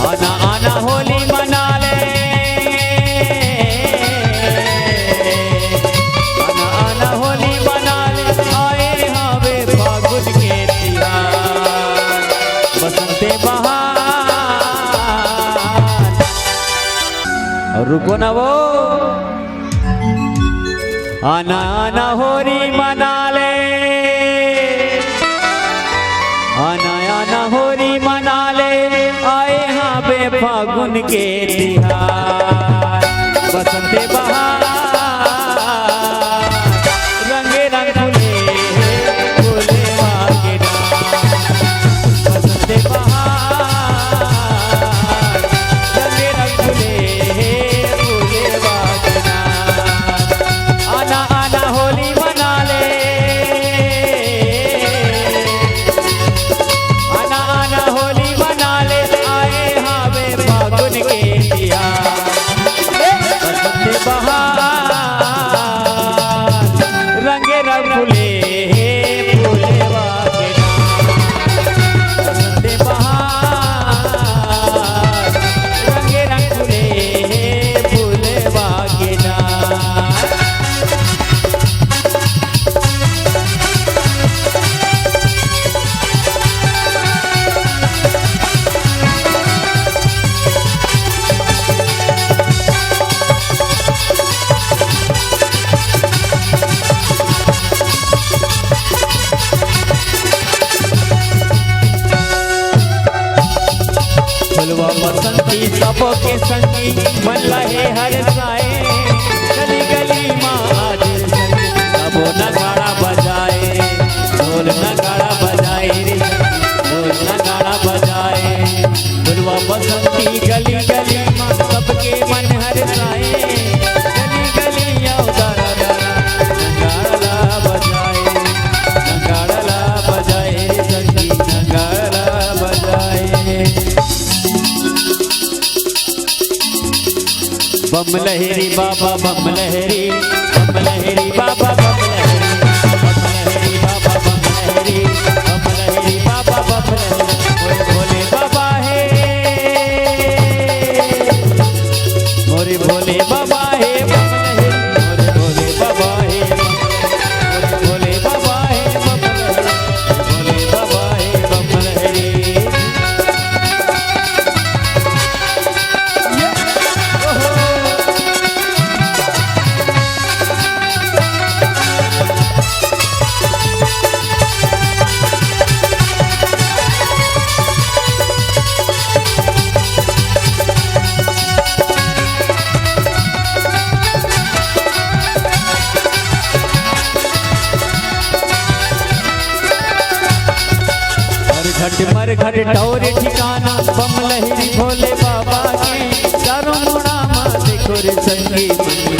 आना आना होली मना ले, आना आना होली मना ले, आए हवे फागुन के तिहार, बसंते बहार। और रुको ना वो, आना आना होली मना ले, आना आना होली मना ले, आए हाँ बे फागुन के तिहार, बसंते बहार। रंगे रंग फूले फूले वागे बसंते बहार, रंगे रंग फूले फूले वागे आना आना होली मना ले, आना आना होली मना ले, आए हाँ वे फागुन के तिहार, बसंते बहार। रंगे रंग फूले फूले वागे बसंते बहार, रंगे रंग फूले फूले वागे फुलवा बसंती सबों के संगी, मन लहे हर साए, गली गली माँ आज सबो नगाड़ा बजाए, ढोल नगाड़ा बजाए रे, ढोल नगाड़ा बजाए। फुलवा बसंती गली गली माँ सबके मन हर साए, गली गली आओ दारा दारा नगाड़ा बजाए, नगाड़ा बजाए रे संगी, नगाड़ा बजाए। बम लहरी बाबा बम लहरी, बम लहरी बाबा बम लहरी, बम लहरी बाबा बम लहरी, बम लहरी बाबा बम लहरी। मोरे भोले बाबा है, मोरे भोले बाबा है बम लहरी, मोरे भोले बाबा है, मोरे भोले बाबा है बम लहरी, भोले बाबा है बम लहरी। मर घट ठौर ठिकाना, बम लहरी भोले बाबा की, चारों मुड़ा माँ देखो रे संगी मंगी।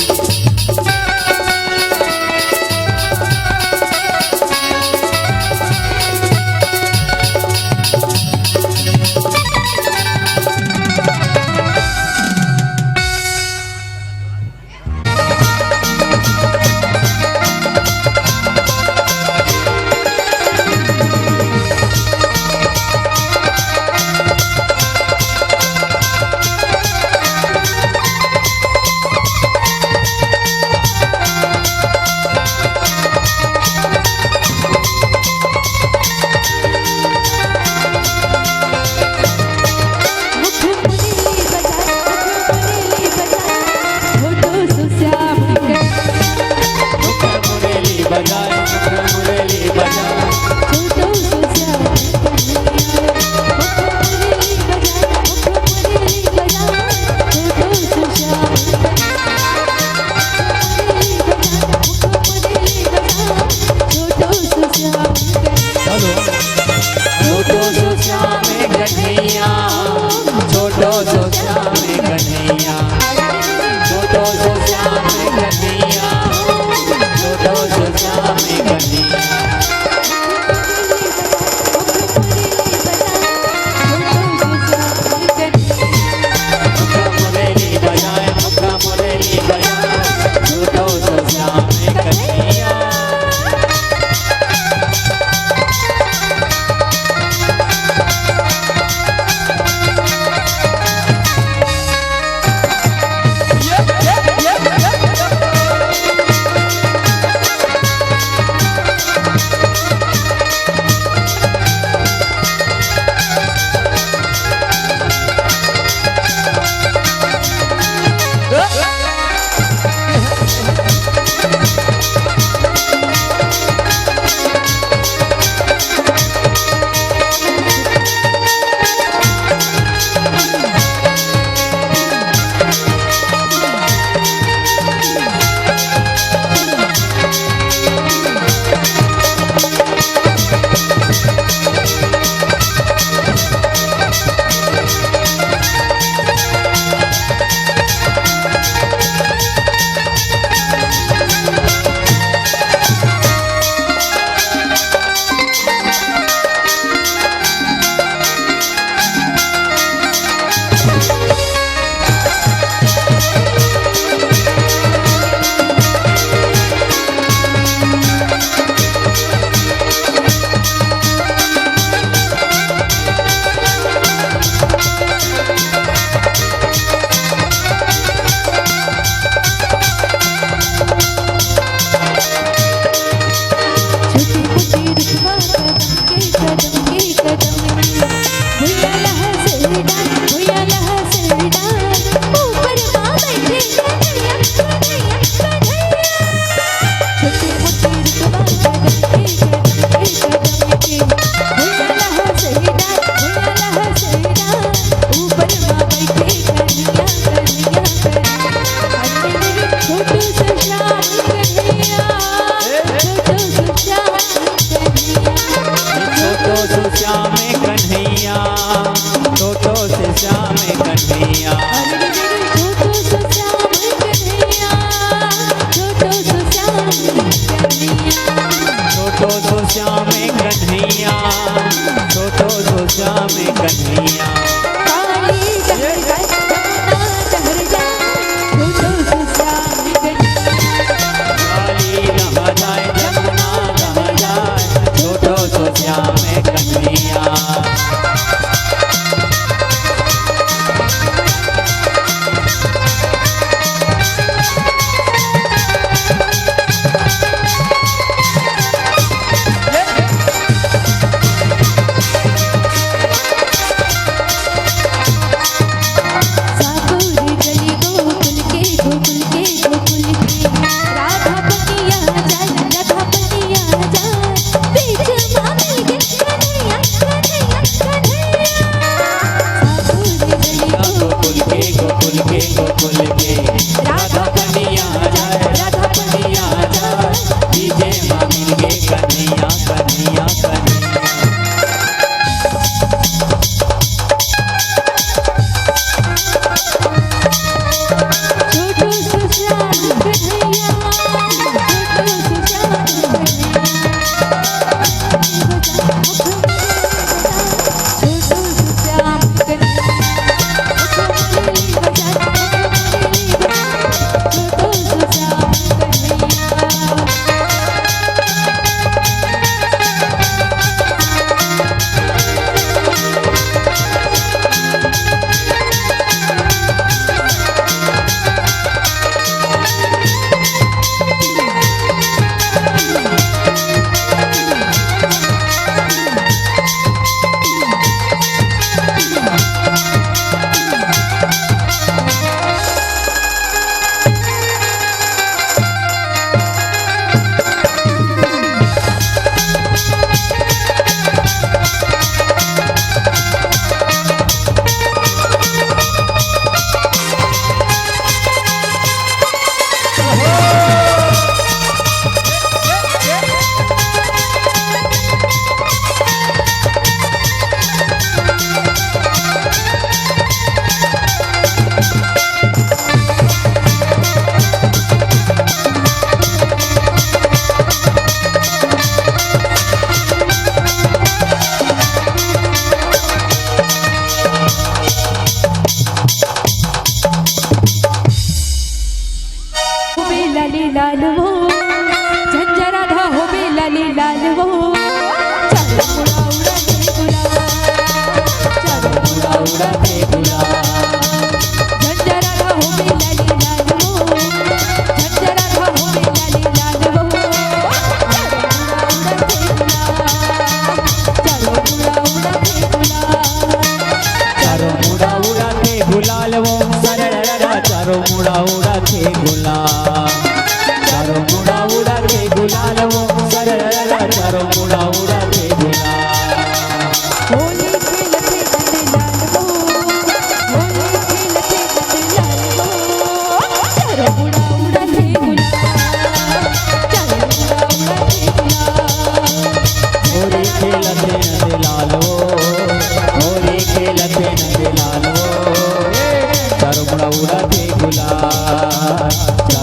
उड़ाते गुलाल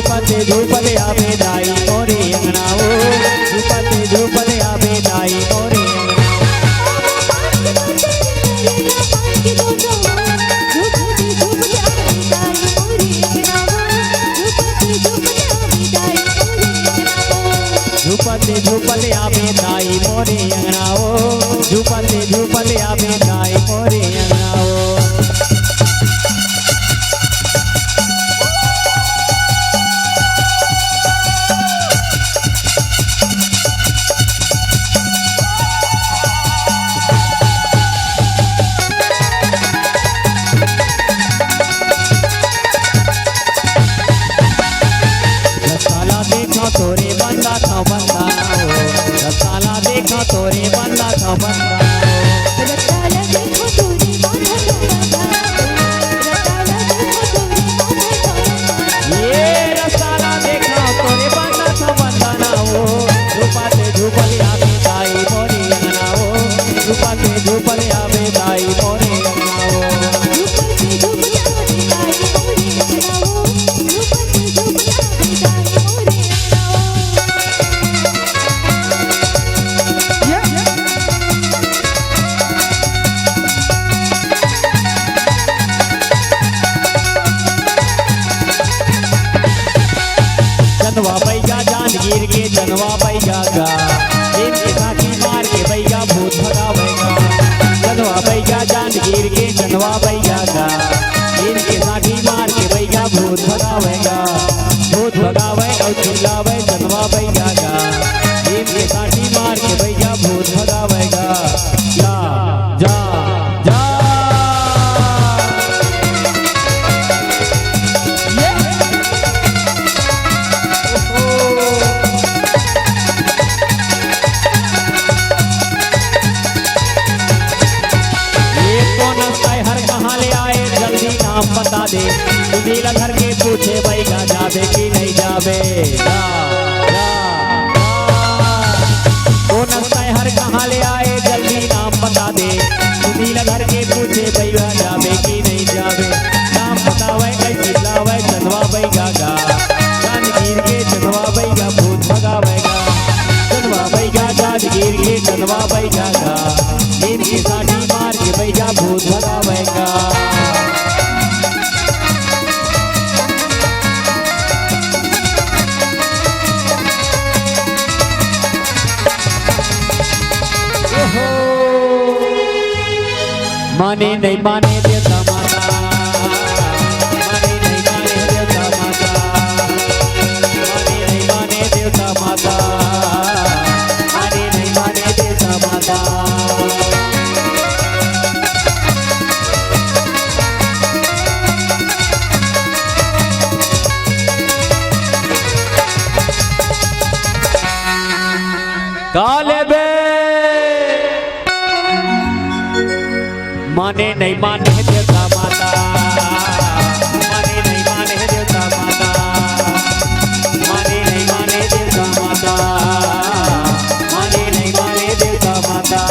झूपते झूपते आवे दाई मोरे अंगनाओ झूपते झूपते आवे दाई मोरे झूपते झूपते आवे दाई मोरे अंगनाओ झूपते झूपते आवे दाई मोरे अंगनाओ तोरे बंदा था बंदा रसाला देखा तोरे बंदा था बंदा रसाला देखो तोरे बंदा था रसाला देखो तोरे बंदा था ये रसाला देखा तोरे बंदा था बंदा ना हो झूपते झूपले आवे दाई मोरे अंगनाओ झूपते झूपले आवे दाई मोरे अंगनाओ झूपते झूपते आवे दाई मोरे अंगनाओ झूपते झूपते आवे दाई मोरे जनवा बैगा जांजगीर के जनवा बैगा गा दिन के साथी मार के बैगा भूत भगावेगा जनवा बैगा जांजगीर के जनवा बैगा गा दिन के साथी मार के बैगा भूत भगावेगा भूत भगावे और चिल्लावे जनवा बैगा गा दिन के साथी मार के बैगा भूत भगावेगा जा जा जा बता दे सुनीला घर के पूछे बैगा जावे कि नहीं जावे जा जा कौन हर कहाँ ले आए जल्दी नाम बता दे सुनीला घर के पूछे बैगा जावे कि नहीं जावे नाम बतावे कई चिल्लावे जनवा बैगा गा जांजगीर के जनवा बैगा भूत भगावेगा जनवा बैगा जांजगीर के जनवा बैगा गा दिन की साड़ी मार के बैगा भूत भगावेगा माने नहीं माने देवता माता माने नहीं माने देवता माता माने नहीं माने देवता माता माने नहीं माने देवता माता काले बे माने नहीं माने देवता माता माने नहीं माने देवता माता माने नहीं माने देवता माता माने नहीं माने देवता माता